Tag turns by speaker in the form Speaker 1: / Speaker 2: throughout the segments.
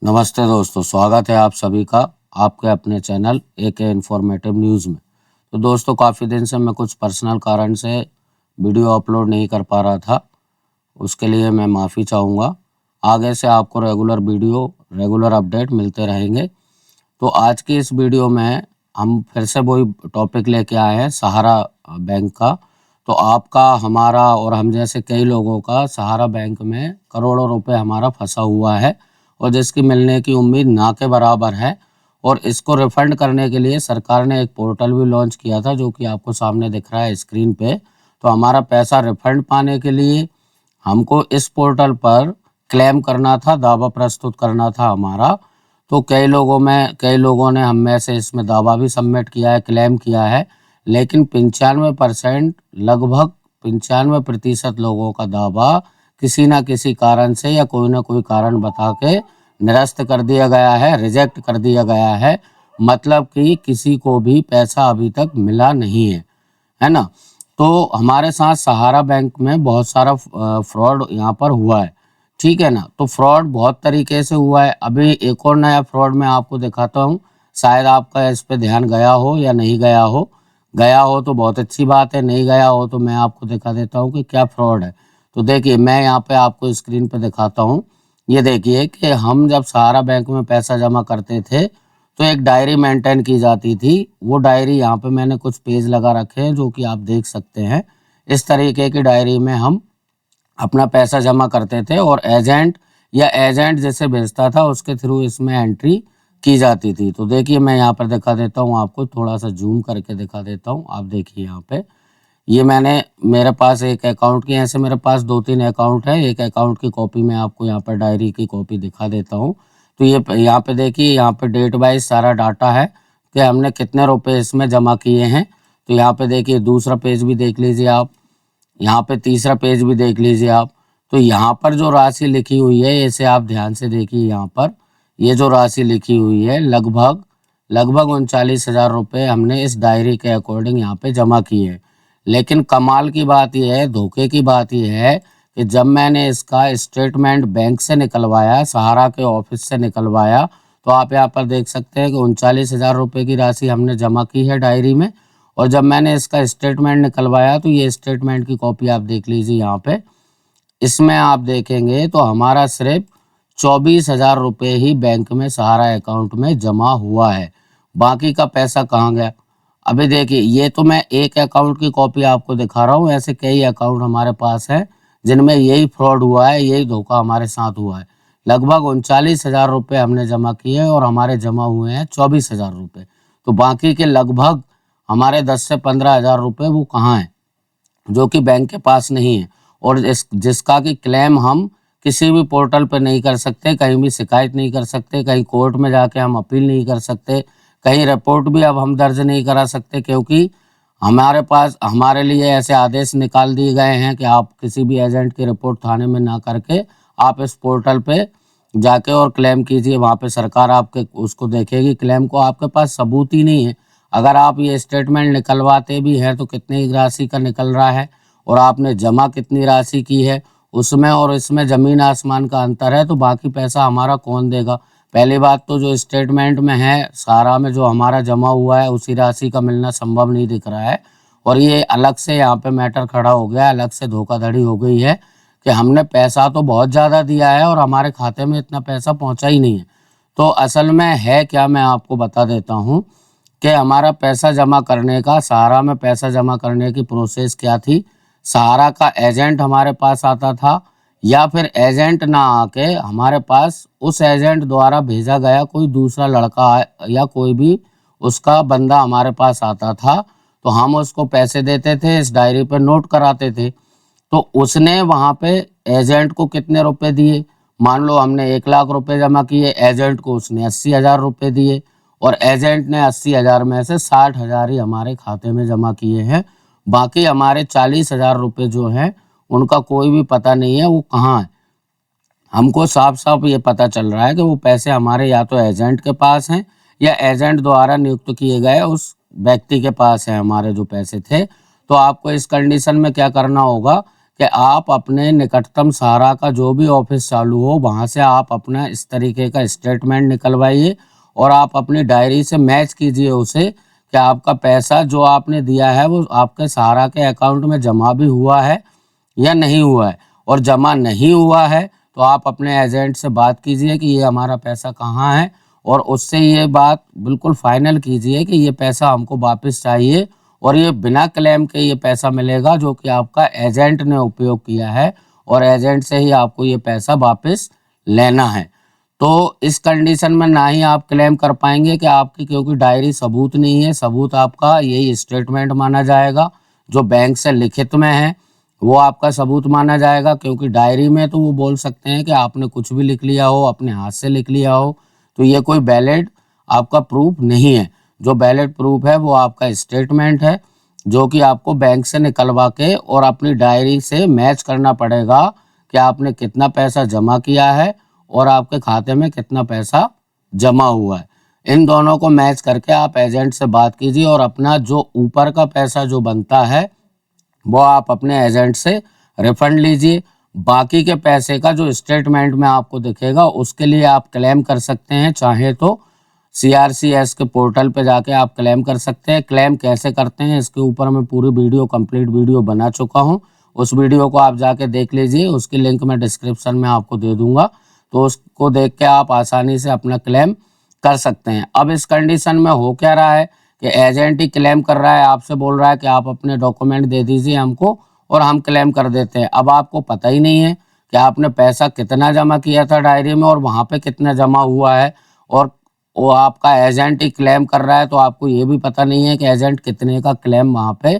Speaker 1: नमस्ते दोस्तों, स्वागत है आप सभी का आपके अपने चैनल एके इन्फॉर्मेटिव न्यूज़ में। तो दोस्तों, काफ़ी दिन से मैं कुछ पर्सनल कारण से वीडियो अपलोड नहीं कर पा रहा था, उसके लिए मैं माफ़ी चाहूँगा। आगे से आपको रेगुलर अपडेट मिलते रहेंगे। तो आज की इस वीडियो में हम फिर से वही टॉपिक लेके आए हैं, सहारा बैंक का। तो आपका, हमारा और हम जैसे कई लोगों का सहारा बैंक में करोड़ों रुपए हमारा फंसा हुआ है और जिसकी मिलने की उम्मीद ना के बराबर है। और इसको रिफंड करने के लिए सरकार ने एक पोर्टल भी लॉन्च किया था, जो कि आपको सामने दिख रहा है स्क्रीन पे। तो हमारा पैसा रिफंड पाने के लिए हमको इस पोर्टल पर क्लेम करना था, दावा प्रस्तुत करना था हमारा। तो कई लोगों ने हम में से इसमें दावा भी सबमिट किया है, क्लेम किया है, लेकिन 95% लगभग 95% लोगों का दावा किसी ना किसी कारण से या कोई ना कोई कारण बता के निरस्त कर दिया गया है, रिजेक्ट कर दिया गया है। मतलब कि किसी को भी पैसा अभी तक मिला नहीं है ना। तो हमारे साथ सहारा बैंक में बहुत सारा फ्रॉड यहाँ पर हुआ है, ठीक है ना। तो फ्रॉड बहुत तरीके से हुआ है। अभी एक और नया फ्रॉड मैं आपको दिखाता हूँ, शायद आपका इस पे ध्यान गया हो या नहीं गया हो। गया हो तो बहुत अच्छी बात है, नहीं गया हो तो मैं आपको दिखा देता हूँ कि क्या फ्रॉड है। तो देखिए, मैं यहाँ पे आपको स्क्रीन पे दिखाता हूँ। ये देखिए कि हम जब सहारा बैंक में पैसा जमा करते थे तो एक डायरी मेंटेन की जाती थी। वो डायरी, यहाँ पे मैंने कुछ पेज लगा रखे हैं जो कि आप देख सकते हैं। इस तरीके की डायरी में हम अपना पैसा जमा करते थे और एजेंट जैसे भेजता था उसके थ्रू इसमें एंट्री की जाती थी। तो देखिए, मैं यहाँ पर दिखा देता हूँ आपको, थोड़ा सा जूम करके दिखा देता हूँ। आप देखिए यहाँ पे, ये मेरे पास एक अकाउंट की, ऐसे मेरे पास 2-3 अकाउंट है। एक अकाउंट की कॉपी मैं आपको यहाँ पर डायरी की कॉपी दिखा देता हूँ। तो ये यहाँ पे देखिए, यहाँ पे डेट वाइज सारा डाटा है कि हमने कितने रुपए इसमें जमा किए हैं। तो यहाँ पे देखिए, दूसरा पेज भी देख लीजिए आप, यहाँ पे तीसरा पेज भी देख लीजिए आप। तो यहाँ पर जो राशि लिखी हुई है, इसे आप ध्यान से देखिए। यहाँ पर ये जो राशि लिखी हुई है, लगभग लगभग 39,000 रुपये हमने इस डायरी के अकॉर्डिंग यहाँ पे जमा किए हैं। लेकिन कमाल की बात यह है, धोखे की बात यह है कि जब मैंने इसका स्टेटमेंट बैंक से निकलवाया, सहारा के ऑफिस से निकलवाया, तो आप यहाँ पर देख सकते हैं कि 39,000 रुपये की राशि हमने जमा की है डायरी में। और जब मैंने इसका स्टेटमेंट निकलवाया तो ये स्टेटमेंट की कॉपी आप देख लीजिए यहाँ पे। इसमें आप देखेंगे तो हमारा सिर्फ 24,000 रुपये ही बैंक में सहारा अकाउंट में जमा हुआ है। बाकी का पैसा कहाँ गया? अभी देखिए, ये तो मैं एक अकाउंट की कॉपी आपको दिखा रहा हूँ, ऐसे कई अकाउंट हमारे पास है जिनमें यही फ्रॉड हुआ है, यही धोखा हमारे साथ हुआ है। लगभग 39,000 रुपये हमने जमा किए और हमारे जमा हुए हैं 24,000 रुपये। तो बाकी के लगभग हमारे 10 से 15,000 रुपये वो कहाँ हैं, जो कि बैंक के पास नहीं है। और जिसका कि क्लेम हम किसी भी पोर्टल पर नहीं कर सकते, कहीं भी शिकायत नहीं कर सकते, कहीं कोर्ट में जाके हम अपील नहीं कर सकते, कहीं रिपोर्ट भी अब हम दर्ज नहीं करा सकते, क्योंकि हमारे लिए ऐसे आदेश निकाल दिए गए हैं कि आप किसी भी एजेंट की रिपोर्ट थाने में ना करके आप इस पोर्टल पे जाके और क्लेम कीजिए। वहाँ पे सरकार आपके उसको देखेगी क्लेम को। आपके पास सबूत ही नहीं है। अगर आप ये स्टेटमेंट निकलवाते भी हैं तो कितनी राशि का निकल रहा है और आपने जमा कितनी राशि की है, उसमें और इसमें ज़मीन आसमान का अंतर है। तो बाकी पैसा हमारा कौन देगा? पहली बात तो जो स्टेटमेंट में है, सारा में जो हमारा जमा हुआ है उसी राशि का मिलना संभव नहीं दिख रहा है। और ये अलग से यहाँ पे मैटर खड़ा हो गया, अलग से धोखाधड़ी हो गई है कि हमने पैसा तो बहुत ज़्यादा दिया है और हमारे खाते में इतना पैसा पहुँचा ही नहीं है। तो असल में है क्या, मैं आपको बता देता हूँ कि हमारा पैसा जमा करने का, सहारा में पैसा जमा करने की प्रोसेस क्या थी। सहारा का एजेंट हमारे पास आता था, या फिर एजेंट ना आके हमारे पास उस एजेंट द्वारा भेजा गया कोई दूसरा लड़का या कोई भी उसका बंदा हमारे पास आता था। तो हम उसको पैसे देते थे, इस डायरी पर नोट कराते थे। तो उसने वहाँ पे एजेंट को कितने रुपए दिए? मान लो हमने 1 लाख रुपए जमा किए, एजेंट को उसने 80,000 रुपये दिए और एजेंट ने 80,000 में से 60,000 ही हमारे खाते में जमा किए हैं। बाकी हमारे 40,000 रुपये जो हैं उनका कोई भी पता नहीं है, वो कहाँ है। हमको साफ साफ ये पता चल रहा है कि वो पैसे हमारे या तो एजेंट के पास हैं या एजेंट द्वारा नियुक्त किए गए उस व्यक्ति के पास है हमारे जो पैसे थे। तो आपको इस कंडीशन में क्या करना होगा कि आप अपने निकटतम सहारा का जो भी ऑफिस चालू हो वहाँ से आप अपना इस तरीके का स्टेटमेंट निकलवाइए और आप अपनी डायरी से मैच कीजिए उसे कि आपका पैसा जो आपने दिया है वो आपके सहारा के अकाउंट में जमा भी हुआ है या नहीं हुआ है। और जमा नहीं हुआ है तो आप अपने एजेंट से बात कीजिए कि ये हमारा पैसा कहाँ है, और उससे ये बात बिल्कुल फाइनल कीजिए कि ये पैसा हमको वापस चाहिए, और ये बिना क्लेम के ये पैसा मिलेगा जो कि आपका एजेंट ने उपयोग किया है, और एजेंट से ही आपको ये पैसा वापस लेना है। तो इस कंडीशन में ना ही आप क्लेम कर पाएंगे कि आपकी, क्योंकि डायरी सबूत नहीं है, सबूत आपका यही स्टेटमेंट माना जाएगा जो बैंक से लिखित में है, वो आपका सबूत माना जाएगा। क्योंकि डायरी में तो वो बोल सकते हैं कि आपने कुछ भी लिख लिया हो, अपने हाथ से लिख लिया हो, तो ये कोई वैलिड आपका प्रूफ नहीं है। जो वैलिड प्रूफ है वो आपका स्टेटमेंट है जो कि आपको बैंक से निकलवा के और अपनी डायरी से मैच करना पड़ेगा कि आपने कितना पैसा जमा किया है और आपके खाते में कितना पैसा जमा हुआ है। इन दोनों को मैच करके आप एजेंट से बात कीजिए और अपना जो ऊपर का पैसा जो बनता है वो आप अपने एजेंट से रिफंड लीजिए। बाकी के पैसे का जो स्टेटमेंट में आपको दिखेगा उसके लिए आप क्लेम कर सकते हैं, चाहे तो CRCS के पोर्टल पे जाके आप क्लेम कर सकते हैं। क्लेम कैसे करते हैं इसके ऊपर मैं पूरी वीडियो, कंप्लीट वीडियो बना चुका हूं, उस वीडियो को आप जाके देख लीजिए, उसकी लिंक मैं डिस्क्रिप्शन में आपको दे दूंगा, तो उसको देख के आप आसानी से अपना क्लेम कर सकते हैं। अब इस कंडीशन में हो क्या रहा है कि एजेंट ही क्लेम कर रहा है, आपसे बोल रहा है कि आप अपने डॉक्यूमेंट दे दीजिए हमको और हम क्लेम कर देते हैं। अब आपको पता ही नहीं है कि आपने पैसा कितना जमा किया था डायरी में और वहाँ पे कितना जमा हुआ है, और वो आपका एजेंट ही क्लेम कर रहा है, तो आपको ये भी पता नहीं है कि एजेंट कितने का क्लेम वहाँ पे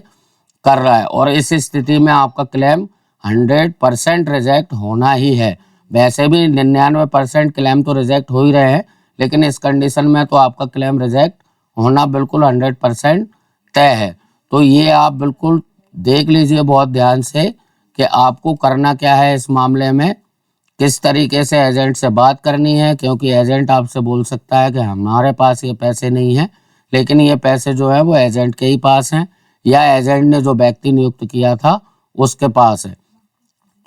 Speaker 1: कर रहा है। और इस स्थिति में आपका क्लेम 100% रिजेक्ट होना ही है। वैसे भी 99% क्लेम तो रिजेक्ट हो ही रहे हैं, लेकिन इस कंडीशन में तो आपका क्लेम रिजेक्ट होना बिल्कुल 100% तय है। तो ये आप बिल्कुल देख लीजिए बहुत ध्यान से कि आपको करना क्या है इस मामले में, किस तरीके से एजेंट से बात करनी है। क्योंकि एजेंट आपसे बोल सकता है कि हमारे पास ये पैसे नहीं हैं, लेकिन ये पैसे जो है वो एजेंट के ही पास हैं या एजेंट ने जो व्यक्ति नियुक्त किया था उसके पास है।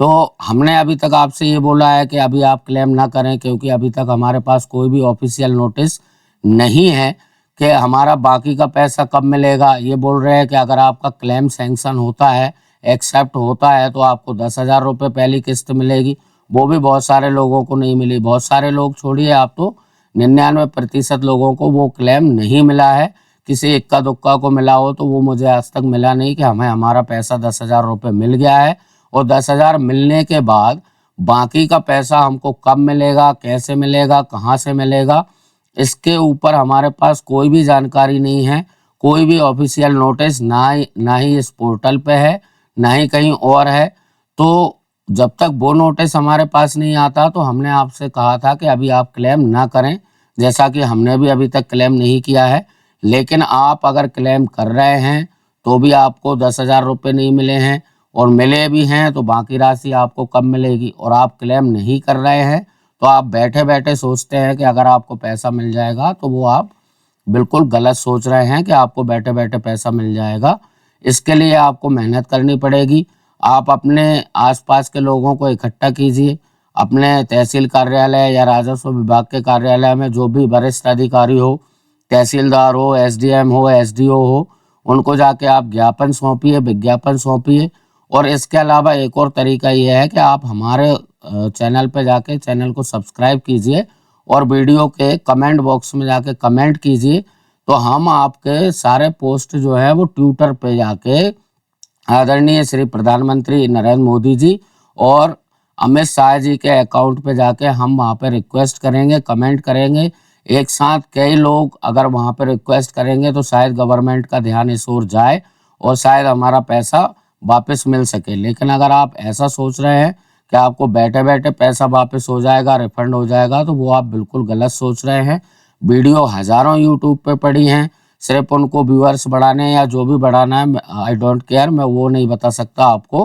Speaker 1: तो हमने अभी तक आपसे ये बोला है कि अभी आप क्लेम ना करें, क्योंकि अभी तक हमारे पास कोई भी ऑफिशियल नोटिस नहीं है कि हमारा बाकी का पैसा कब मिलेगा। ये बोल रहे हैं कि अगर आपका क्लेम सैंक्शन होता है, एक्सेप्ट होता है, तो आपको 10,000 रुपये पहली किस्त मिलेगी। वो भी बहुत सारे लोगों को नहीं मिली, बहुत सारे लोग छोड़िए, आप तो 99% लोगों को वो क्लेम नहीं मिला है। किसी इक्का दुक्का को मिला हो तो वो मुझे आज तक मिला नहीं कि हमें हमारा पैसा 10,000 रुपये मिल गया है। और 10,000 मिलने के बाद बाकी का पैसा हमको कब मिलेगा, कैसे मिलेगा, कहाँ से मिलेगा, इसके ऊपर हमारे पास कोई भी जानकारी नहीं है। कोई भी ऑफिशियल नोटिस ना ही इस पोर्टल पे है, ना ही कहीं और है। तो जब तक वो नोटिस हमारे पास नहीं आता तो हमने आपसे कहा था कि अभी आप क्लेम ना करें, जैसा कि हमने भी अभी तक क्लेम नहीं किया है। लेकिन आप अगर क्लेम कर रहे हैं तो भी आपको 10,000 रुपये नहीं मिले हैं, और मिले भी हैं तो बाकी राशि आपको कब मिलेगी। और आप क्लेम नहीं कर रहे हैं तो आप बैठे बैठे सोचते हैं कि अगर आपको पैसा मिल जाएगा, तो वो आप बिल्कुल गलत सोच रहे हैं कि आपको बैठे बैठे पैसा मिल जाएगा। इसके लिए आपको मेहनत करनी पड़ेगी। आप अपने आसपास के लोगों को इकट्ठा कीजिए, अपने तहसील कार्यालय या राजस्व विभाग के कार्यालय में जो भी वरिष्ठ अधिकारी हो, तहसीलदार हो, SDM हो, SDO हो, उनको जाके आप ज्ञापन सौंपिए, विज्ञापन सौंपिए। और इसके अलावा एक और तरीका ये है कि आप हमारे चैनल पे जाके चैनल को सब्सक्राइब कीजिए और वीडियो के कमेंट बॉक्स में जाके कमेंट कीजिए, तो हम आपके सारे पोस्ट जो है वो ट्विटर पे जाके आदरणीय श्री प्रधानमंत्री नरेंद्र मोदी जी और अमित शाह जी के अकाउंट पे जाके हम वहाँ पे रिक्वेस्ट करेंगे, कमेंट करेंगे। एक साथ कई लोग अगर वहाँ पे रिक्वेस्ट करेंगे तो शायद गवर्नमेंट का ध्यान इस ओर जाए और शायद हमारा पैसा वापस मिल सके। लेकिन अगर आप ऐसा सोच रहे हैं कि आपको बैठे बैठे पैसा वापस हो जाएगा, रिफंड हो जाएगा, तो वो आप बिल्कुल गलत सोच रहे हैं। वीडियो हज़ारों यूट्यूब पे पड़ी हैं, सिर्फ उनको व्यूअर्स बढ़ाने या जो भी बढ़ाना है, आई डोंट केयर, मैं वो नहीं बता सकता आपको।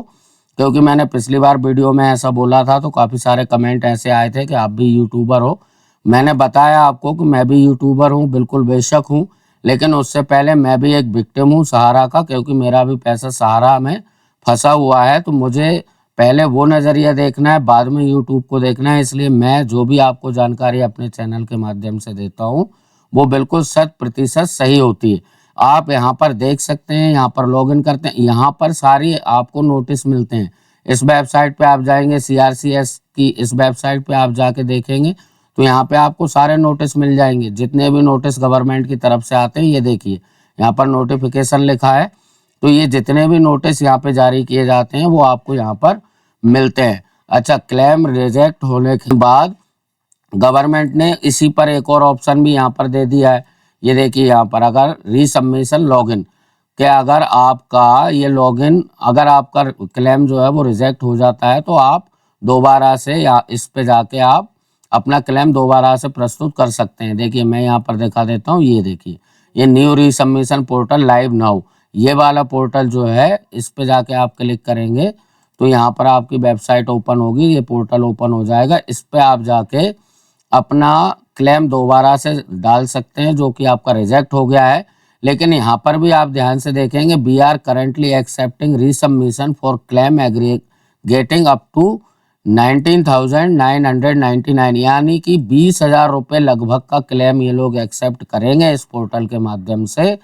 Speaker 1: क्योंकि मैंने पिछली बार वीडियो में ऐसा बोला था तो काफ़ी सारे कमेंट ऐसे आए थे कि आप भी यूट्यूबर हो। मैंने बताया आपको कि मैं भी यूट्यूबर हूँ, बिल्कुल बेशक हूँ, लेकिन उससे पहले मैं भी एक विक्टिम हूँ सहारा का, क्योंकि मेरा भी पैसा सहारा में फंसा हुआ है। तो मुझे पहले वो नज़रिया देखना है, बाद में यूट्यूब को देखना है। इसलिए मैं जो भी आपको जानकारी अपने चैनल के माध्यम से देता हूँ वो बिल्कुल 100% सही होती है। आप यहाँ पर देख सकते हैं, यहाँ पर लॉगिन करते हैं, यहाँ पर सारी आपको नोटिस मिलते हैं। इस वेबसाइट पे आप जाएंगे, CRCS की इस वेबसाइट पे आप जाके देखेंगे तो यहाँ पे आपको सारे नोटिस मिल जाएंगे। जितने भी नोटिस गवर्नमेंट की तरफ से आते हैं, ये देखिए यहाँ पर नोटिफिकेशन लिखा है। तो ये जितने भी नोटिस यहाँ पे जारी किए जाते हैं वो आपको यहाँ पर मिलते हैं। अच्छा, क्लेम रिजेक्ट होने के बाद गवर्नमेंट ने इसी पर एक और ऑप्शन भी यहाँ पर दे दिया है। ये देखिए यहाँ पर अगर रीसबमिशन लॉगिन कि अगर आपका ये लॉगिन, अगर आपका क्लेम जो है वो रिजेक्ट हो जाता है तो आप दोबारा से या इस पे जाके आप अपना क्लेम दोबारा से प्रस्तुत कर सकते हैं। देखिए मैं यहाँ पर दिखा देता हूँ, ये देखिए ये न्यू रीसबमिशन पोर्टल लाइव नाउ, ये वाला पोर्टल जो है इस पे जाके आप क्लिक करेंगे तो यहाँ पर आपकी वेबसाइट ओपन होगी, ये पोर्टल ओपन हो जाएगा। इस पे आप जाके अपना क्लेम दोबारा से डाल सकते हैं जो कि आपका रिजेक्ट हो गया है। लेकिन यहाँ पर भी आप ध्यान से देखेंगे, we are currently accepting resubmission for claim aggregating up to 19,999, यानी कि 20,000 रुपये लगभग का क्लेम ये लोग एक्सेप्ट करेंगे इस पोर्टल के माध्यम से।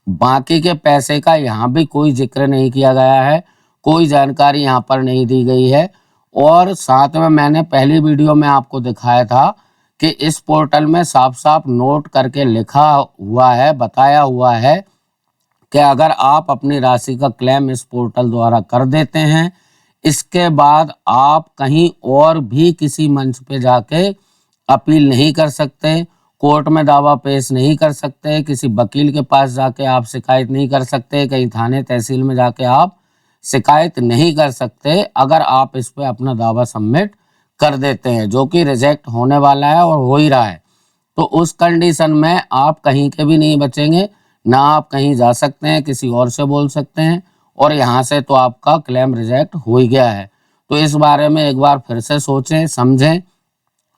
Speaker 1: बाकी के पैसे का यहाँ भी कोई जिक्र नहीं किया गया है, कोई जानकारी यहाँ पर नहीं दी गई है। और साथ में मैंने पहली वीडियो में आपको दिखाया था कि इस पोर्टल में साफ साफ नोट करके लिखा हुआ है, बताया हुआ है कि अगर आप अपनी राशि का क्लेम इस पोर्टल द्वारा कर देते हैं, इसके बाद आप कहीं और भी किसी मंच पे जाके अपील नहीं कर सकते, कोर्ट में दावा पेश नहीं कर सकते, किसी वकील के पास जाके आप शिकायत नहीं कर सकते, कहीं थाने तहसील में जाके आप शिकायत नहीं कर सकते अगर आप इस पे अपना दावा सबमिट कर देते हैं, जो कि रिजेक्ट होने वाला है और हो ही रहा है। तो उस कंडीशन में आप कहीं के भी नहीं बचेंगे, ना आप कहीं जा सकते हैं, किसी और से बोल सकते हैं, और यहाँ से तो आपका क्लेम रिजेक्ट हो ही गया है। तो इस बारे में एक बार फिर से सोचें, समझें,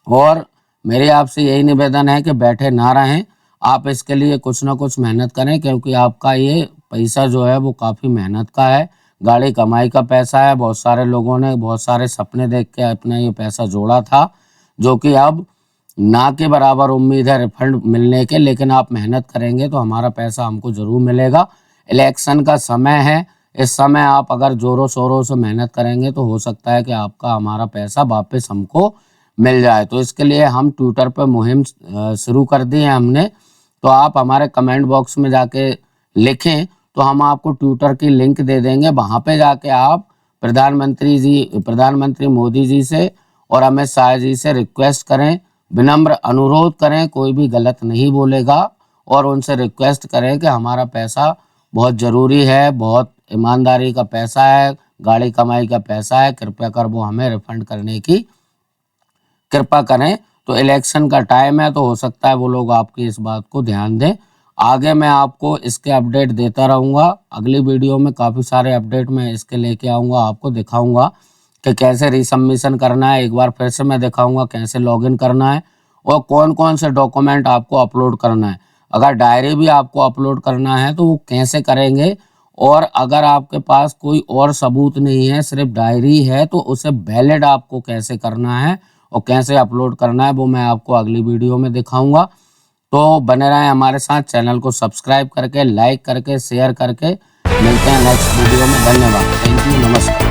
Speaker 1: और मेरी आपसे यही निवेदन है कि बैठे ना रहें, आप इसके लिए कुछ ना कुछ मेहनत करें, क्योंकि आपका ये पैसा जो है वो काफ़ी मेहनत का है, गाड़ी कमाई का पैसा है। बहुत सारे लोगों ने बहुत सारे सपने देख के अपना ये पैसा जोड़ा था, जो कि अब ना के बराबर उम्मीद है रिफंड मिलने के। लेकिन आप मेहनत करेंगे तो हमारा पैसा हमको ज़रूर मिलेगा। इलेक्शन का समय है, इस समय आप अगर ज़ोरों शोरों से मेहनत करेंगे तो हो सकता है कि आपका हमारा पैसा वापस हमको मिल जाए। तो इसके लिए हम ट्विटर पर मुहिम शुरू कर दी है हमने, तो आप हमारे कमेंट बॉक्स में जाके लिखें तो हम आपको ट्विटर की लिंक दे देंगे। वहाँ पे जाके आप प्रधानमंत्री मोदी जी से और अमित शाह जी से रिक्वेस्ट करें, विनम्र अनुरोध करें, कोई भी गलत नहीं बोलेगा, और उनसे रिक्वेस्ट करें कि हमारा पैसा बहुत ज़रूरी है, बहुत ईमानदारी का पैसा है, गाड़ी कमाई का पैसा है, कृपया कर वो हमें रिफंड करने की कृपा करें। तो इलेक्शन का टाइम है, तो हो सकता है वो लोग आपकी इस बात को ध्यान दें। आगे मैं आपको इसके अपडेट देता रहूँगा, अगली वीडियो में काफ़ी सारे अपडेट मैं इसके लेके आऊँगा, आपको दिखाऊँगा कि कैसे रीसबमिशन करना है। एक बार फिर से मैं दिखाऊँगा कैसे लॉगिन करना है और कौन कौन से डॉक्यूमेंट आपको अपलोड करना है। अगर डायरी भी आपको अपलोड करना है तो वो कैसे करेंगे, और अगर आपके पास कोई और सबूत नहीं है, सिर्फ डायरी है, तो उसे वैलिड आपको कैसे करना है और कैसे अपलोड करना है वो मैं आपको अगली वीडियो में दिखाऊंगा। तो बने रहें हमारे साथ, चैनल को सब्सक्राइब करके, लाइक करके, शेयर करके। मिलते हैं नेक्स्ट वीडियो में। धन्यवाद, थैंक यू, नमस्कार।